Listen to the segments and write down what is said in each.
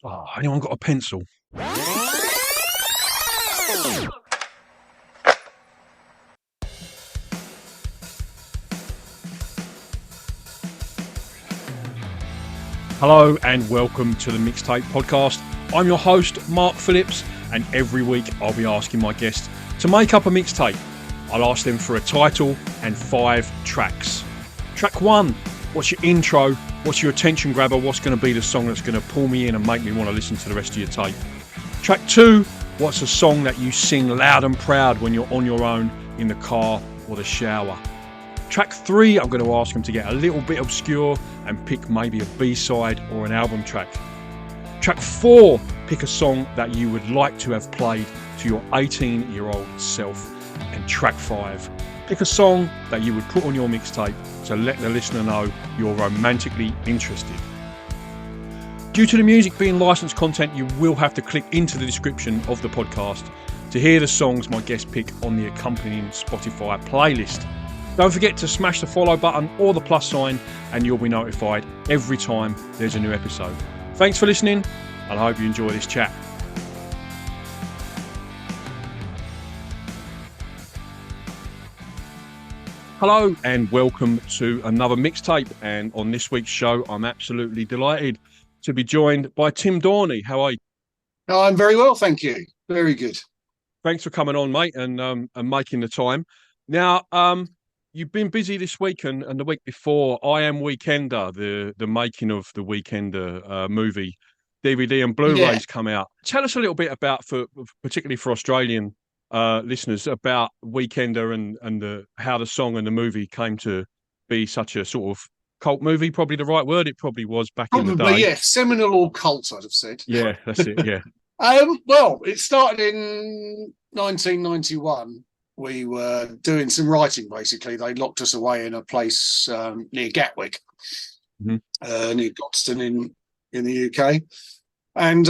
Oh, anyone got a pencil? Hello and welcome to the Mixtape podcast. I'm your host, Mark Phillips, and every week I'll be asking my guests to make up a mixtape. I'll ask them for a title and 5 tracks. Track 1, what's your intro? What's your attention grabber? What's going to be the song that's going to pull me in and make me want to listen to the rest of your tape? Track 2, what's a song that you sing loud and proud when you're on your own in the car or the shower? Track 3, I'm going to ask them to get a little bit obscure and pick maybe a B-side or an album track. Track 4, pick a song that you would like to have played to your 18-year-old self. And track 5, pick a song that you would put on your mixtape to let the listener know you're romantically interested. Due to the music being licensed content, you will have to click into the description of the podcast to hear the songs my guests pick on the accompanying Spotify playlist. Don't forget to smash the follow button or the plus sign and you'll be notified every time there's a new episode. Thanks for listening and I hope you enjoy this chat. Hello and welcome to another mixtape, and on this week's show I'm absolutely delighted to be joined by Tim Dorney. How are you? Oh, I'm very well, thank you. Very good. Thanks for coming on, mate, and making the time. Now, you've been busy this week and the week before. I Am Weekender, the making of the Weekender movie, DVD and Blu-rays come out. Tell us a little bit about, particularly for Australian listeners, about Weekender and how the song and the movie came to be such a sort of cult movie. Probably the right word. It probably was back in the day. Yeah, seminal or cult, I'd have said. Yeah, that's it. Yeah. Well, it started in 1991. We were doing some writing, basically. They locked us away in a place near Gatwick, near Godstone in the UK, and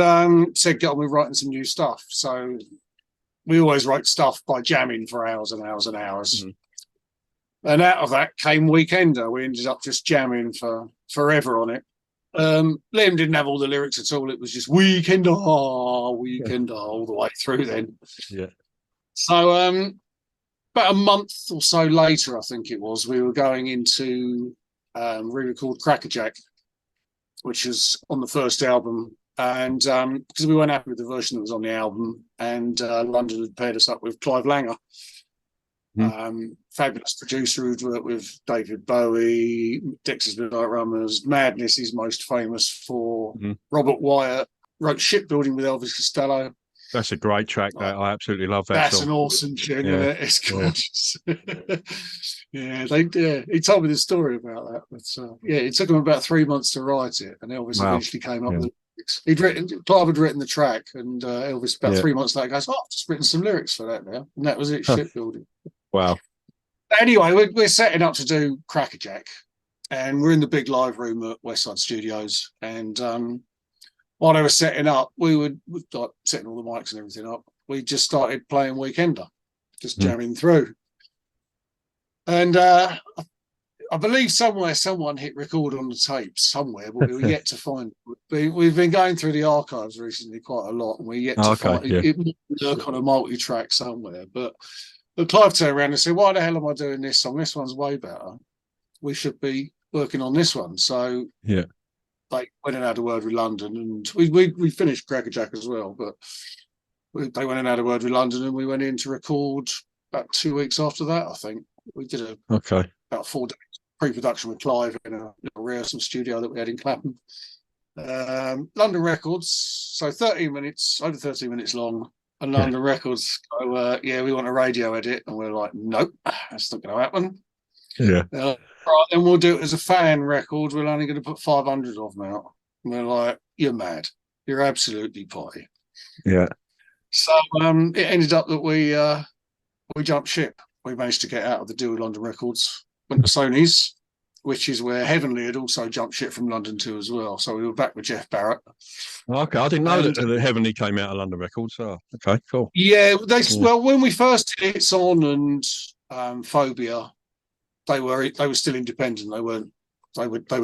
said, get on with writing some new stuff. So we always wrote stuff by jamming for hours and hours and hours. And out of that came Weekender. We ended up just jamming for forever on it. Liam didn't have all the lyrics at all. It was just Weekender, Weekender all the way through then. Yeah. So about a month or so later, I think it was, we were going into re-record Crackerjack, which was on the first album. And because we weren't happy with the version that was on the album, and London had paired us up with Clive Langer, fabulous producer who'd worked with David Bowie, Dexys Midnight Runners. Madness is most famous for. Robert Wyatt wrote Shipbuilding with Elvis Costello. That's a great track. That I absolutely love that. That's song. An awesome tune. Yeah. It's gorgeous. He told me the story about that. But it took him about 3 months to write it, and Elvis eventually came up with it. Clive had written the track, and Elvis about 3 months later goes, I've just written some lyrics for that now. And that was it, Shipbuilding. Wow. Anyway, we're setting up to do Crackerjack, and we're in the big live room at Westside Studios. And while they were setting up, we were like setting all the mics and everything up. We just started playing Weekender, just jamming through. And I believe somewhere someone hit record on the tape somewhere, but we were yet to find it. We've been going through the archives recently quite a lot, and we're yet to find it. It might lurk on a multi-track somewhere. But Clive turned around and said, why the hell am I doing this song? This one's way better. We should be working on this one. So they went and had a word with London, and we finished Crackerjack as well, but they went and had a word with London, and we went in to record about 2 weeks after that, I think. We did about 4 days pre-production with Clive in a rehearsal studio that we had in Clapham. London Records, so over 13 minutes long, and London Records go, we want a radio edit, and we're like, nope, that's not going to happen. Right, then we'll do it as a fan record. We're only going to put 500 of them out. And we're like, you're mad. You're absolutely potty. Yeah. So it ended up that we jumped ship. We managed to get out of the deal with London Records, went to Sony's, which is where Heavenly had also jumped ship from London too as well. So we were back with Jeff Barrett. Okay, I didn't know that Heavenly came out of London Records. Oh, okay, cool. Yeah, well, when we first did It's On and Phobia, they were still independent. They were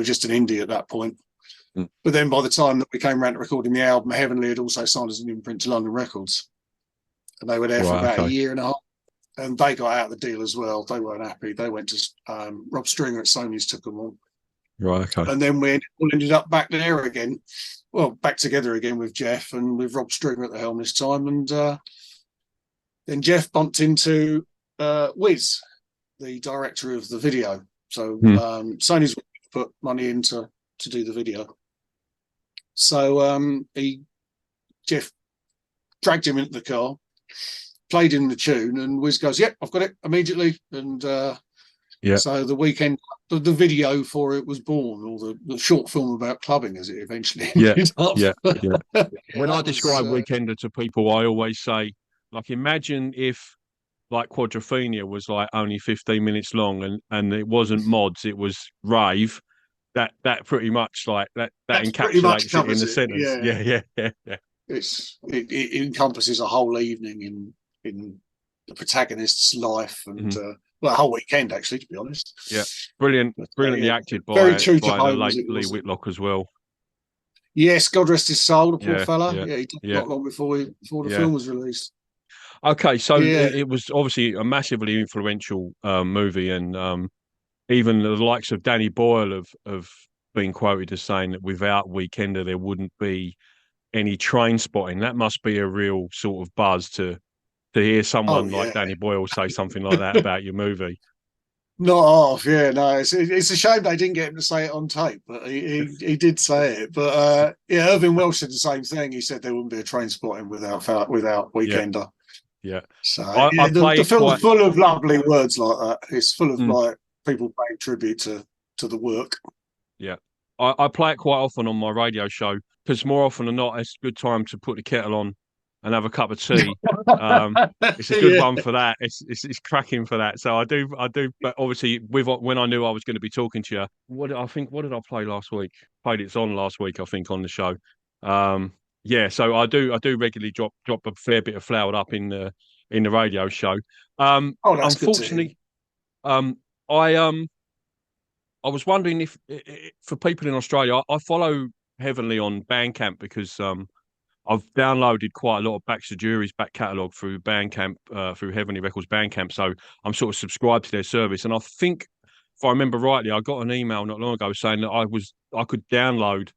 just an indie at that point. Mm. But then by the time that we came around to recording the album, Heavenly had also signed as an imprint to London Records. And they were there for about a year and a half. And they got out of the deal as well. They weren't happy. They went to Rob Stringer at Sony's, took them on. Right, okay. And then we all ended up back there again. Well, back together again with Jeff and with Rob Stringer at the helm this time. And then Jeff bumped into Wiz, the director of the video. So Sony's put money in to do the video. So Jeff dragged him into the car, played him the tune, and Wiz goes, "Yep, I've got it immediately." And so the weekend, the video for it was born, or the short film about clubbing, as it eventually ended up. When I describe Weekender to people, I always say, like, imagine if like Quadrophenia was like only 15 minutes long, and it wasn't mods, it was rave. That pretty much like that encapsulates it in the sentence. Yeah. It encompasses a whole evening in the protagonist's life and well, a whole weekend actually, to be honest. Yeah, brilliantly acted by the late Lee Whitlock as well. Yes, God rest his soul, the poor fella. Yeah, he died not long before the film was released. Okay, so it was obviously a massively influential movie, and even the likes of Danny Boyle have been quoted as saying that without Weekender there wouldn't be any Train Spotting. That must be a real sort of buzz to hear someone like Danny Boyle say something like that about your movie. Not off, no. It's a shame they didn't get him to say it on tape, but he did say it. But Irving Welsh said the same thing. He said there wouldn't be a Train Spotting without Weekender. Yeah. So the film's full of lovely words like that. It's full of like people paying tribute to the work. Yeah. I play it quite often on my radio show because more often than not, it's a good time to put the kettle on and have a cup of tea. It's a good one for that. It's cracking for that. So I do. But obviously, when I knew I was going to be talking to you, what did I play last week? Played It's On last week, I think, on the show. So I do regularly drop a fair bit of Flowered Up in the radio show. Unfortunately, I was wondering if for people in Australia, I follow heavily on Bandcamp because I've downloaded quite a lot of Baxter Jury's back catalogue through Bandcamp, through Heavenly Records Bandcamp. So I'm sort of subscribed to their service. And I think, if I remember rightly, I got an email not long ago saying that I could download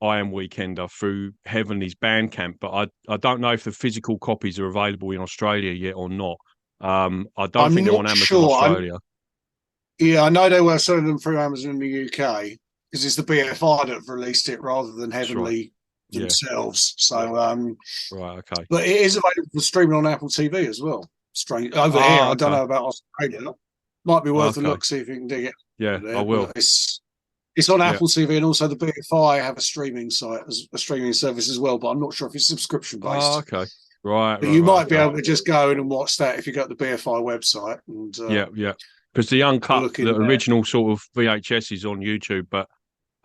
I Am Weekender through Heavenly's Bandcamp, but I don't know if the physical copies are available in Australia yet or not. I don't think they're on Amazon Australia. I know they were selling them through Amazon in the UK because it's the BFI that have released it rather than Heavenly themselves. So, right, okay. But it is available for streaming on Apple TV as well. Strange over here. I don't know about Australia. Might be worth a look, see if you can dig it. Yeah, I will. It's on Apple TV, and also the BFI have a streaming site, a streaming service as well. But I'm not sure if it's subscription based. Oh, okay. Right. But you might be able to just go in and watch that if you go to the BFI website. And because the uncut, the original sort of VHS is on YouTube, but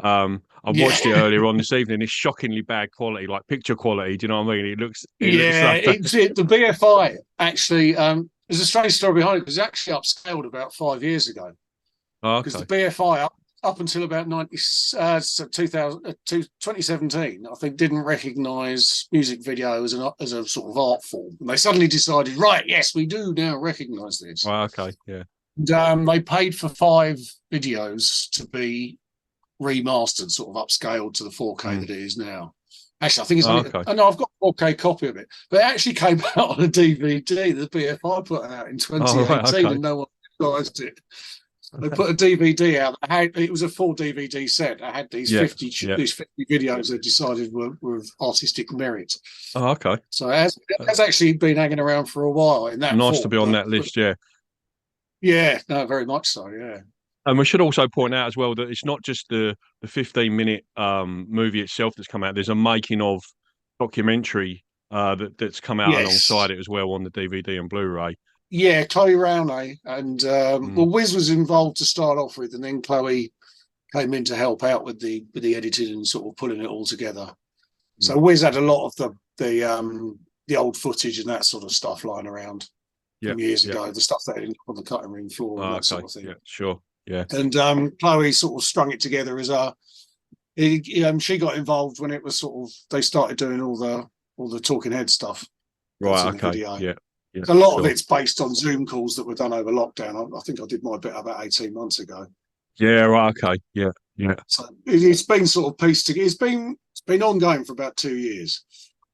I watched it earlier on this evening. It's shockingly bad quality, like picture quality. Do you know what I mean? It looks like the BFI actually. There's a strange story behind it because it actually upscaled about 5 years ago. Oh, because the BFI up until about 2017, I think, didn't recognise music video as a sort of art form. And they suddenly decided, right, yes, we do now recognise this. Oh, okay, yeah. And they paid for 5 videos to be remastered, sort of upscaled to the 4K that it is now. Actually, I think it's I know I've got a 4K copy of it, but it actually came out on a DVD the BFI put out in 2018, and no one realised it. They put a DVD out. It was a full DVD set. I had these 50 videos they decided were of artistic merit. Oh, okay. So it has actually been hanging around for a while. In that nice to be on that list, yeah. Yeah, no, very much so, yeah. And we should also point out as well that it's not just the 15-minute movie itself that's come out. There's a making of documentary that's come out alongside it as well on the DVD and Blu-ray. Yeah, Chloe Rowney and Wiz was involved to start off with, and then Chloe came in to help out with the editing and sort of putting it all together. So Wiz had a lot of the old footage and that sort of stuff lying around from years ago, the stuff that ended up on the cutting room floor and that sort of thing. Yeah, sure. Yeah. And Chloe sort of strung it together as a She got involved when it was sort of they started doing all the talking head stuff. Right. In the Okay. video. Yeah. So a lot of it's based on Zoom calls that were done over lockdown. I think I did my bit about 18 months ago. Yeah. Right. Okay. Yeah. Yeah. So it's been sort of pieced together. It's been ongoing for about 2 years.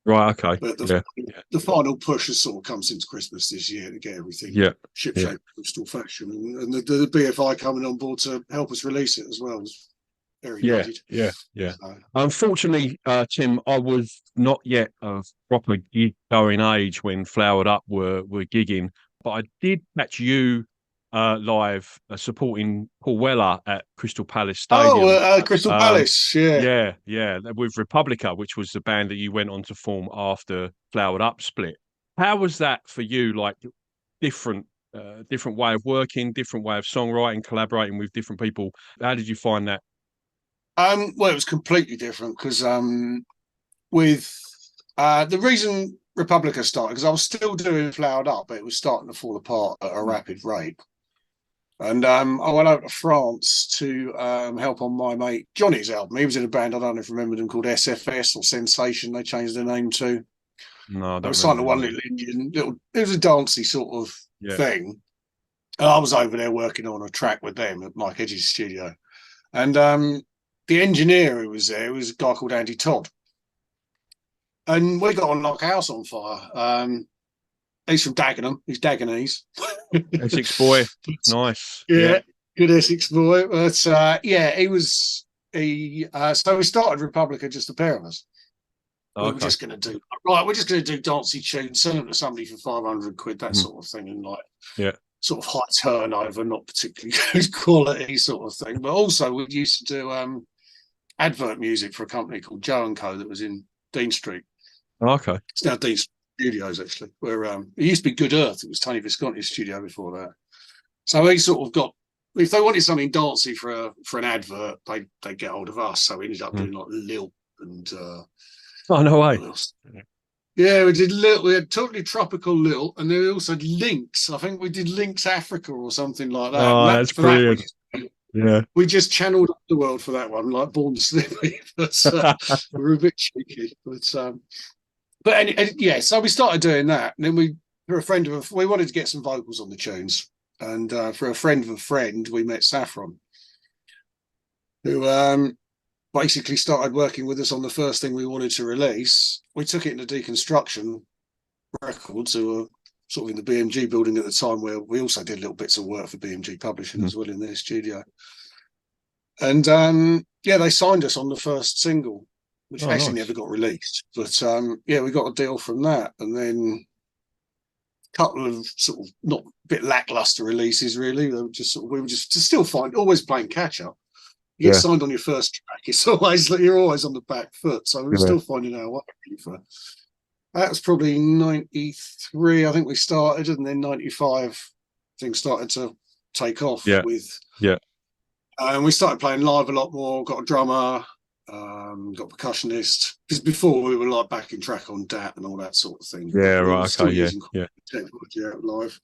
Right. Okay. But Yeah. the final push has sort of come since Christmas this year to get everything shipshape crystal fashion, and the BFI coming on board to help us release it as well was very needed. Yeah. So. Unfortunately, Tim, I was not yet of proper gig going age when Flowered Up were gigging, but I did catch you live supporting Paul Weller at Crystal Palace Stadium. Crystal Palace, yeah, with Republica, which was the band that you went on to form after Flowered Up split. How was that for you? Like different way of working, different way of songwriting, collaborating with different people. How did you find that? Well, it was completely different because with the reason Republica started, because I was still doing Flowered Up, but it was starting to fall apart at a rapid rate. And I went over to France to help on my mate Johnny's album. He was in a band, I don't know if you remember them, called SFS or Sensation. They changed their name to. No, I don't. It was signed to One Little Indian. It was a dancey sort of thing. And I was over there working on a track with them at Mike Edge's studio. And the engineer who was there was a guy called Andy Todd. And we got on like a house on fire. He's from Dagenham. He's Dagenese. Essex boy. Nice. Yeah, good Essex boy. But he was. So we started Republica, just a pair of us. Okay. We were just going to do we're just going to do dancey tunes, sell them to somebody for 500 quid, that sort of thing, and sort of high turnover, not particularly good quality sort of thing. But also we used to do advert music for a company called Joe and Co that was in Dean Street. Okay. It's now Dean Studios, actually, where it used to be Good Earth. It was Tony Visconti's studio before that. So he sort of got, if they wanted something dancey for an advert, they'd get hold of us. So we ended up doing like Lil and oh, no way. Yeah, we did Lil. We had Totally Tropical Lil, and then we also had Lynx. I think we did Lynx Africa or something like that. Oh, that's brilliant. We just channeled up the world for that one, like Born Slippy. But we were a bit cheeky. But so we started doing that, and then we wanted to get some vocals on the tunes, and for a friend of a friend, we met Saffron, who basically started working with us on the first thing we wanted to release. We took it into Deconstruction Records, who were sort of in the BMG building at the time, where we also did little bits of work for BMG Publishing as well in their studio. And they signed us on the first single, which never got released. But we got a deal from that, and then a couple of sort of not a bit lackluster releases. Really, we were just still always playing catch up. You get signed on your first track, it's always you're always on the back foot. So we're still finding our way. That was probably 93, I think we started, and then 95 things started to take off and we started playing live a lot more, got a drummer, got a percussionist, because before we were like backing track on DAT and all that sort of thing. Technology out live.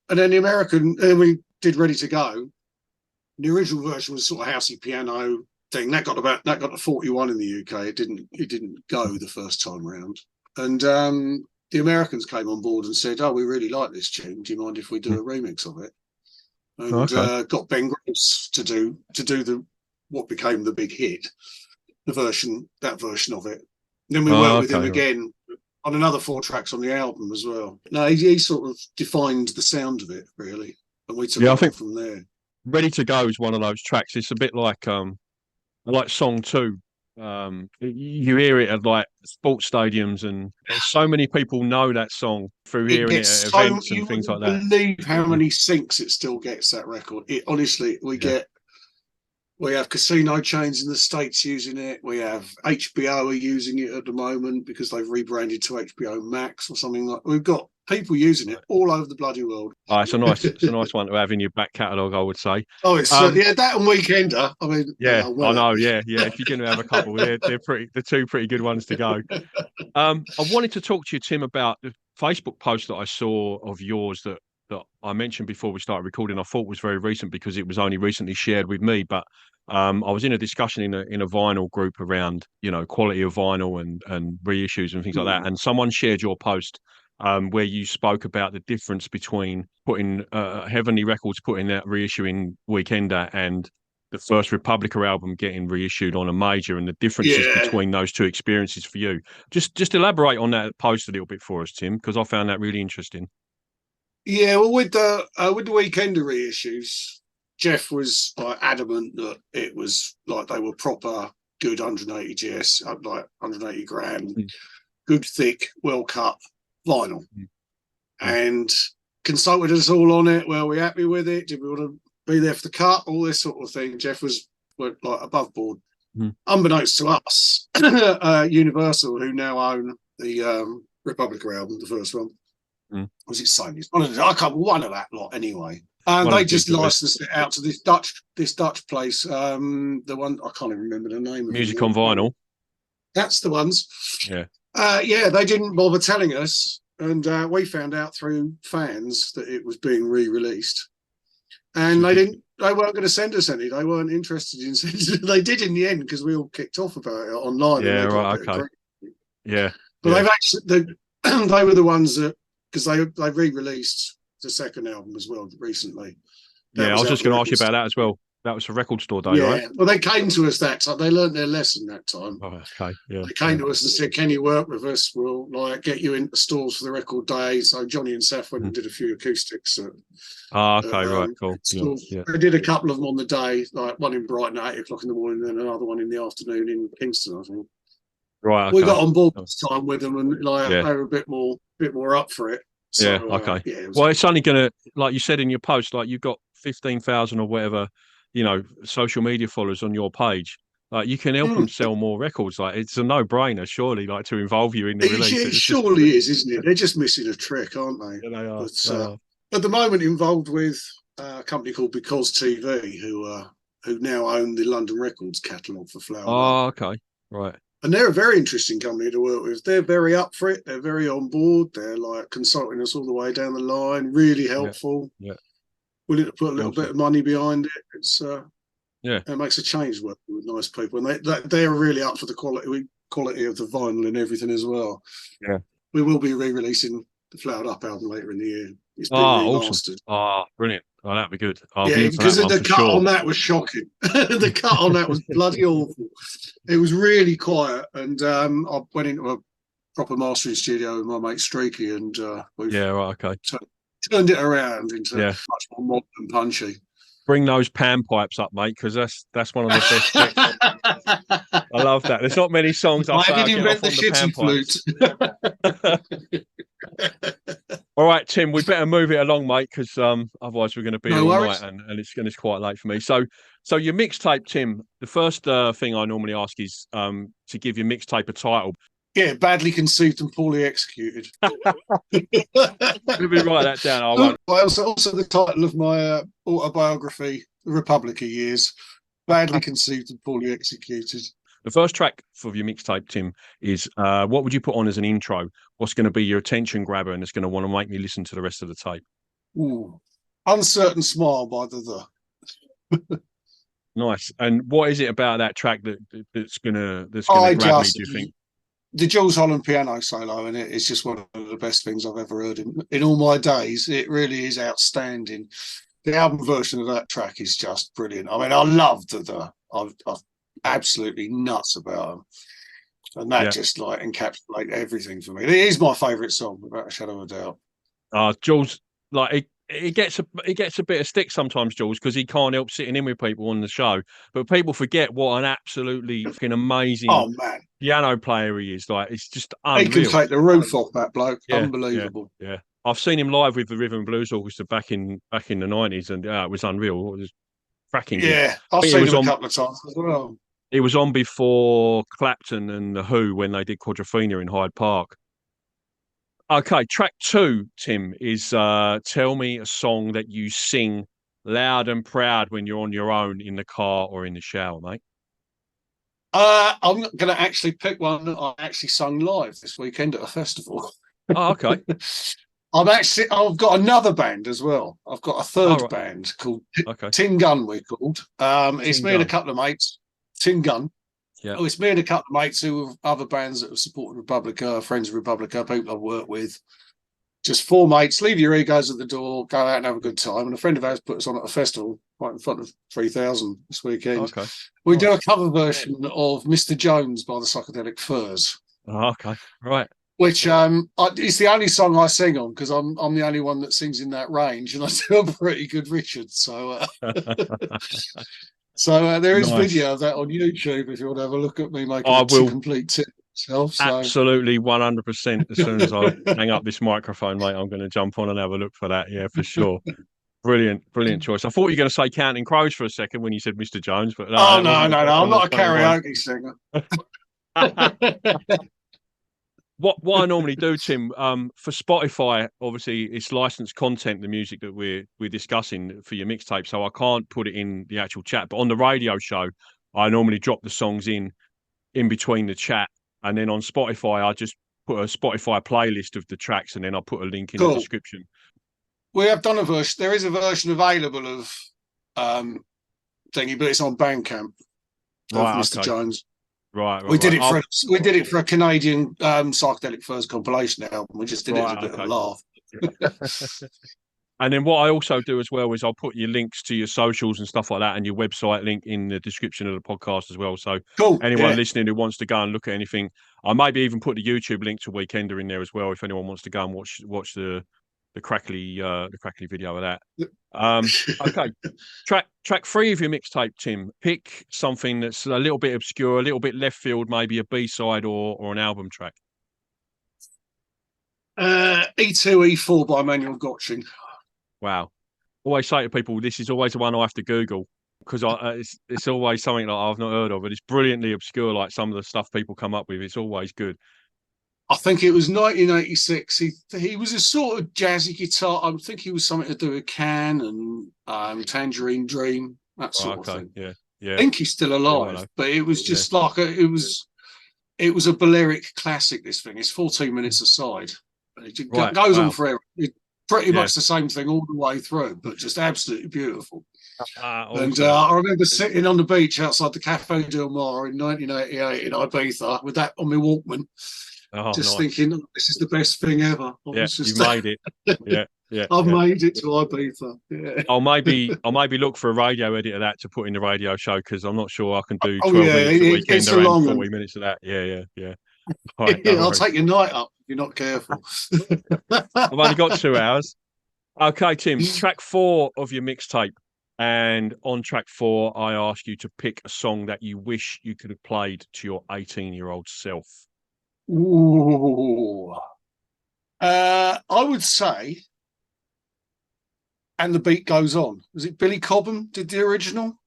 And then we did Ready to Go. The original version was sort of housey piano thing. That got to 41 in the UK. It didn't go the first time round. And the Americans came on board and said, "Oh, we really like this tune. Do you mind if we do a remix of it?" And got Ben Gross to do what became the big hit, that version of it. And then we worked with him again on another 4 tracks on the album as well. No, he sort of defined the sound of it really, and we took it from there. Ready to Go is one of those tracks. It's a bit like Song 2. You hear it at like sports stadiums, and so many people know that song through hearing it at events and things like that. You believe how many syncs it still gets, that record. Honestly, we have casino chains in the States using it. We have HBO are using it at the moment because they've rebranded to HBO Max or something like. We've got people using it all over the bloody world. Oh, it's a nice one to have in your back catalogue, I would say. Oh, it's that and Weekender. I mean, I know. If you're going to have a couple, they're two pretty good ones to go. I wanted to talk to you, Tim, about the Facebook post that I saw of yours that I mentioned before we started recording. I thought was very recent because it was only recently shared with me, but I was in a discussion in a vinyl group around, quality of vinyl and reissues and things like that. And someone shared your post where you spoke about the difference between putting Heavenly Records putting that reissuing Weekender and the first Republica album getting reissued on a major, and the differences between those two experiences for you. Just elaborate on that post a little bit for us, Tim, because I found that really interesting. Yeah, well, with the Weekender reissues, Jeff was like adamant that it was like they were proper good 180 GS, like 180 gram, good thick, well cut vinyl, and consulted us all on it. Were we happy with it? Did we want to be there for the cut? All this sort of thing. Jeff was like above board. Unbeknownst to us, Universal, who now own the Republica album, the first one. Was it Sony's? One of that lot anyway. And they just licensed it out to this Dutch place. The one I can't even remember the name of. Music on Vinyl. That's the ones. Yeah. They didn't bother telling us, and we found out through fans that it was being re-released. And they weren't going to send us any. They weren't interested in sending. They did in the end because we all kicked off about it online. Yeah, right. Okay. Yeah. But they've actually they were the ones that, because they re-released the second album as well recently. I was just going to ask you about that as well. That was for Record Store Day, right? Yeah, well, they came to us that time. They learned their lesson that time. Oh, okay, yeah. They came to us and said, "Can you work with us? We'll get you into stores for the record day." So Johnny and Seth went and did a few acoustics. Right, cool. Yeah. They did a couple of them on the day, like one in Brighton at 8 o'clock in the morning, and another one in the afternoon in Kingston, I think. Right, okay. We got on board this time with them, and they were a bit more up for it. So, okay. Well, it's only going to, like you said in your post, like you've got 15,000 or whatever, social media followers on your page. Like you can help them sell more records. Like it's a no-brainer, surely, like to involve you in the release. It surely is, isn't it? They're just missing a trick, aren't they? Yeah, they are. But, at the moment, involved with a company called Because TV, who now own the London Records catalogue for Flowered Up. Oh, okay, right. And they're a very interesting company to work with. They're very up for it. They're very on board. They're like consulting us all the way down the line. Really helpful. Yeah. Willing to put a little bit of money behind it. It's it makes a change working with nice people, and they're really up for the quality of the vinyl and everything as well. Yeah. We will be re-releasing the Flowered Up album later in the year. It's been remastered. Awesome. Brilliant. Oh, that'd be good. Because the cut on that was shocking. The cut on that was bloody awful. It was really quiet, and I went into a proper mastering studio with my mate Streaky, and we've turned it around into much more modern and punchy. Bring those pan pipes up, mate, because that's one of the best bits. I love that. There's not many songs I did invent the shitty flute. All right, Tim, we better move it along, mate, because otherwise we're going to be all night, and it's quite late for me. So your mixtape, Tim. The first thing I normally ask is to give your mixtape a title. Yeah, badly conceived and poorly executed. Let me write that down. I won't. Also the title of my autobiography, The Republica Years, badly conceived and poorly executed. The first track for your mixtape, Tim, is what would you put on as an intro? What's going to be your attention grabber and it's going to want to make me listen to the rest of the tape? Ooh. Uncertain Smile by the. Nice. And what is it about that track that's gonna grab me, do you think? The Jules Holland piano solo in it is just one of the best things I've ever heard in all my days. It really is outstanding. The album version of that track is just brilliant. I mean, I loved I'm absolutely nuts about them. And that just like encapsulates everything for me. It is my favourite song, without a shadow of a doubt. Jules, like he gets a bit of stick sometimes, Jules, because he can't help sitting in with people on the show. But people forget what an absolutely fucking amazing piano player he is. Like it's just unreal. He can take the roof off, that bloke. Unbelievable. Yeah. I've seen him live with the Rhythm and Blues Orchestra back in the 90s, and it was unreal. It was cracking. Yeah, I've seen him a couple of times as well. He was on before Clapton and The Who when they did Quadrophenia in Hyde Park. Okay, track 2, Tim, is tell me a song that you sing loud and proud when you're on your own in the car or in the shower, mate. I'm going to actually pick one that I actually sung live this weekend at a festival. Oh, okay. I've got another band as well. I've got a third right. band called Okay. Tin Gun, we're called. It's Tin me and a Gun. couple of mates. Tin Gun. Yeah. Oh, it's me and a couple of mates who have other bands that have supported Republica, friends of Republica, people I've worked with. Just four mates, leave your egos at the door, go out and have a good time. And a friend of ours put us on at a festival right in front of 3,000 this weekend. Okay. We do a cover version of Mr. Jones by the Psychedelic Furs. Oh, okay. Right. Which it's the only song I sing on because I'm the only one that sings in that range, and I do a pretty good Richard. So there is video of that on YouTube if you want to have a look at me making a complete tip myself. So. Absolutely, 100%. As soon as I hang up this microphone, mate, I'm going to jump on and have a look for that. Yeah, for sure. Brilliant choice. I thought you were going to say Counting Crows for a second when you said Mr. Jones, but no. Oh no, I'm not a karaoke singer. What I normally do, Tim, for Spotify, obviously it's licensed content, the music that we're discussing for your mixtape, so I can't put it in the actual chat. But on the radio show, I normally drop the songs in between the chat, and then on Spotify, I just put a Spotify playlist of the tracks, and then I put a link in the description. We have done a version. There is a version available of thingy, but it's on Bandcamp of Mr. Jones. Right. We did it for a Canadian Psychedelic Furs compilation album. We just did it as a bit of a laugh. And then what I also do as well is I'll put your links to your socials and stuff like that and your website link in the description of the podcast as well. So anyone listening who wants to go and look at anything, I maybe even put the YouTube link to Weekender in there as well if anyone wants to go and watch the crackly video of that. Okay. Track 3 of your mixtape, Tim. Pick something that's a little bit obscure, a little bit left field, maybe a B-side or an album track. E2, E4 by Manuel Gotching. Wow. Always say to people, this is always the one I have to Google because it's always something that I've not heard of, but it's brilliantly obscure, like some of the stuff people come up with. It's always good. I think it was 1986. He was a sort of jazzy guitar. I think he was something to do with Can and Tangerine Dream, that sort of thing. Yeah. I think he's still alive, but it was just like it was a Balearic classic. This thing, it's 14 minutes aside. It goes on forever. It's pretty much the same thing all the way through, but just absolutely beautiful. Awesome. And I remember sitting on the beach outside the Cafe Del Mar in 1988 in Ibiza with that on my Walkman. Thinking, this is the best thing ever. You made it. Yeah. I've made it to Ibiza. Yeah. I'll maybe look for a radio edit of that to put in the radio show because I'm not sure I can do 12 minutes a weekend and 40 minutes of that. Yeah. Right, I'll take your night up if you're not careful. I've only got 2 hours. Okay, Tim, track 4 of your mixtape. And on track 4, I ask you to pick a song that you wish you could have played to your 18-year-old self. Ooh. I would say, and the beat goes on. Was it Billy Cobham did the original?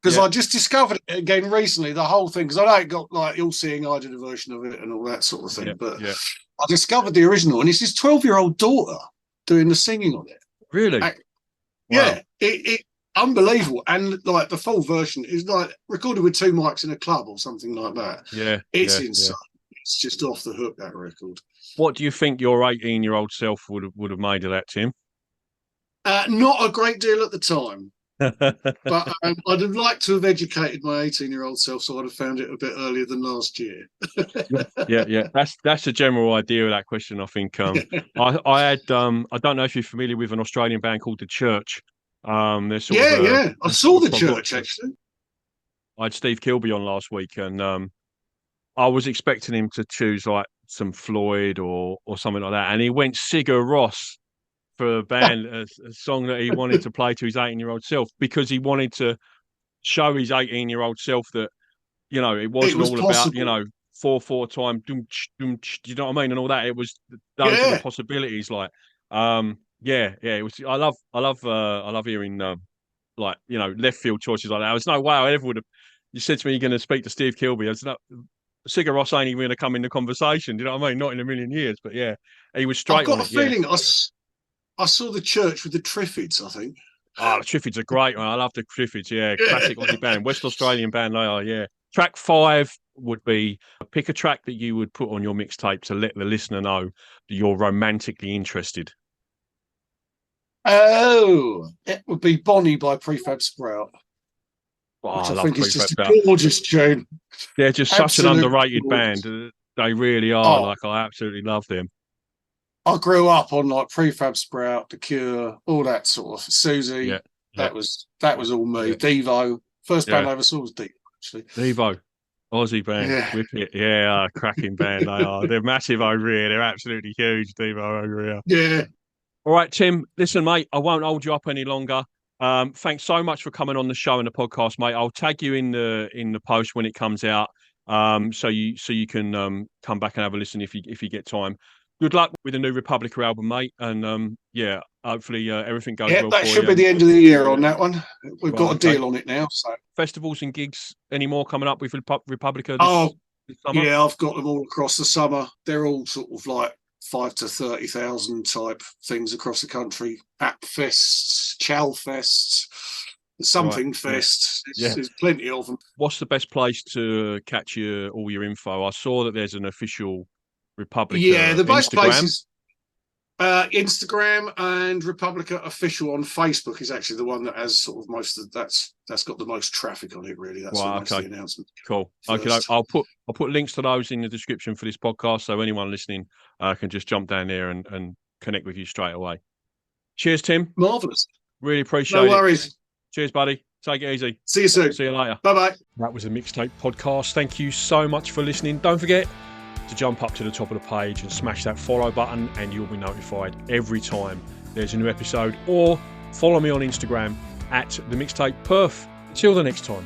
Because I just discovered it again recently, the whole thing. Because I know it got like All Seeing I did a version of it and all that sort of thing. But I discovered the original, and it's his 12-year-old daughter doing the singing on it. Really? Yeah. It unbelievable. And like the full version is like recorded with 2 mics in a club or something like that. Yeah. It's insane. It's just off the hook, that record. What do you think your 18-year-old self would have made of that, Tim? Not a great deal at the time. But I'd have liked to have educated my 18-year-old self, so I'd have found it a bit earlier than last year. Yeah. That's the general idea of that question, I think. I had I don't know if you're familiar with an Australian band called The Church. I saw The Church, actually. I had Steve Kilby on last week, and I was expecting him to choose like some Floyd or something like that, and he went Sigur Rós for a band, a song that he wanted to play to his 18-year-old self because he wanted to show his 18-year-old self that it wasn't all possible. About 4/4 time, you know what I mean, and all that. It was those are the possibilities. Like, it was. I love hearing left field choices like that. There's no way I ever would have. You said to me you're going to speak to Steve Kilby. I was not. Sigur Rós ain't even going to come in the conversation. Do you know what I mean? Not in a million years. But yeah, he was straight. I've got a feeling I saw The Church with the Triffids, I think. Oh, the Triffids are great, man. I love the Triffids, classic Aussie band, West Australian band they are, Track 5 would be pick a track that you would put on your mixtape to let the listener know that you're romantically interested. Oh, it would be Bonnie by Prefab Sprout, Oh, which I I love think is just Prefab. a gorgeous tune. They're just such an Absolute underrated gorgeous. band. They really are. Oh, Like, I absolutely love them. I grew up on like Prefab Sprout, The Cure, all that sort of Yeah, Susie. yeah, That was all me. yeah, Devo. First band yeah. I ever saw was Devo, actually. Devo, Aussie band, Yeah. Whip It. Yeah, cracking band they are. They're massive over here. They're absolutely huge, Devo over here. Yeah. All right, Tim. Listen, mate, I won't hold you up any longer. Thanks so much for coming on the show and the podcast, mate. I'll tag you in the post when it comes out, so you can come back and have a listen if you get time. Good luck with the new Republica album, mate, and yeah, hopefully everything goes Yeah, well that for should you. be the end of the year on that one. We've Right, got a okay. deal on it now. So. Festivals and gigs any more coming up with Republica Oh, this summer? yeah, I've got them all across the summer. They're all sort of like 5 to 30,000 type things across the country. App fests, chow fests, something Right, yeah. fests. Yeah. There's plenty of them. What's the best place to catch all your info? I saw that there's an official Yeah, Republica the best Instagram. places. Instagram and Republica Official on Facebook is actually the one that has sort of most of that's got the most traffic on it. Really, that's Right, almost okay. the announcement. Cool. First. Okay, I'll put links to those in the description for this podcast, so anyone listening can just jump down there and connect with you straight away. Cheers, Tim. Marvelous. Really appreciate No worries. it. Cheers, buddy. Take it easy. See you soon. See you later. Bye bye. That was a Mixtape podcast. Thank you so much for listening. Don't forget to jump up to the top of the page and smash that follow button, and you'll be notified every time there's a new episode. Or follow me on Instagram at the Mixtape Perf. Till the next time.